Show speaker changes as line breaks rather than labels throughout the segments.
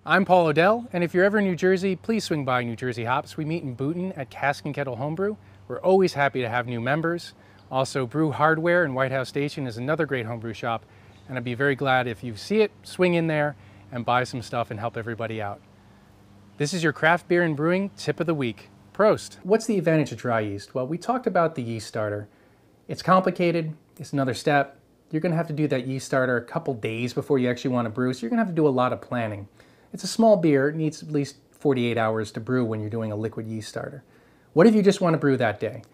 I'm Paul Odell, and if you're ever in New Jersey, please swing by New Jersey Hops. We meet in Boonton at Cask and Kettle Homebrew. We're always happy to have new members. Also, Brew Hardware in White House Station is another great homebrew shop, and I'd be very glad if you see it, swing in there and buy some stuff and help everybody out. This is your craft beer and brewing tip of the week. Prost! What's the advantage of dry yeast? Well, we talked about the yeast starter. It's complicated, it's another step. You're gonna have to do that yeast starter a couple days before you actually want to brew, so you're gonna have to do a lot of planning. It's a small beer, it needs at least 48 hours to brew when you're doing a liquid yeast starter. What if you just want to brew that day?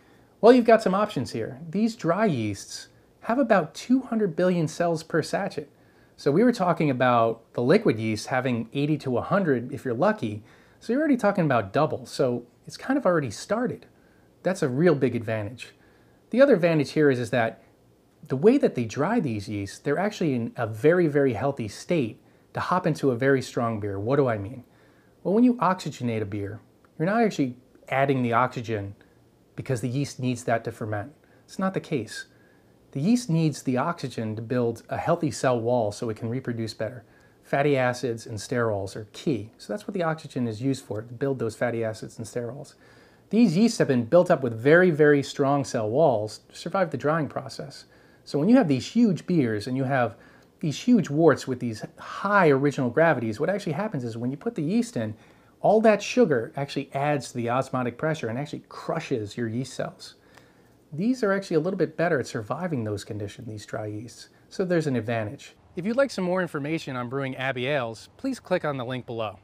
Well, you've got some options here. These dry yeasts have about 200 billion cells per sachet. So we were talking about the liquid yeast having 80 to 100 if you're lucky, so you're already talking about double, so it's kind of already started. That's a real big advantage. The other advantage here is that the way that they dry these yeasts, they're actually in a very, very healthy state to hop into a very strong beer. What do I mean? Well, when you oxygenate a beer, you're not actually adding the oxygen because the yeast needs that to ferment. It's not the case. The yeast needs the oxygen to build a healthy cell wall so it can reproduce better. Fatty acids and sterols are key. So that's what the oxygen is used for, to build those fatty acids and sterols. These yeasts have been built up with very, very strong cell walls to survive the drying process. So when you have these huge beers and you have these huge worts with these high original gravities, what actually happens is when you put the yeast in, all that sugar actually adds to the osmotic pressure and actually crushes your yeast cells. These are actually a little bit better at surviving those conditions, these dry yeasts, so there's an advantage. If you'd like some more information on brewing Abbey ales, please click on the link below.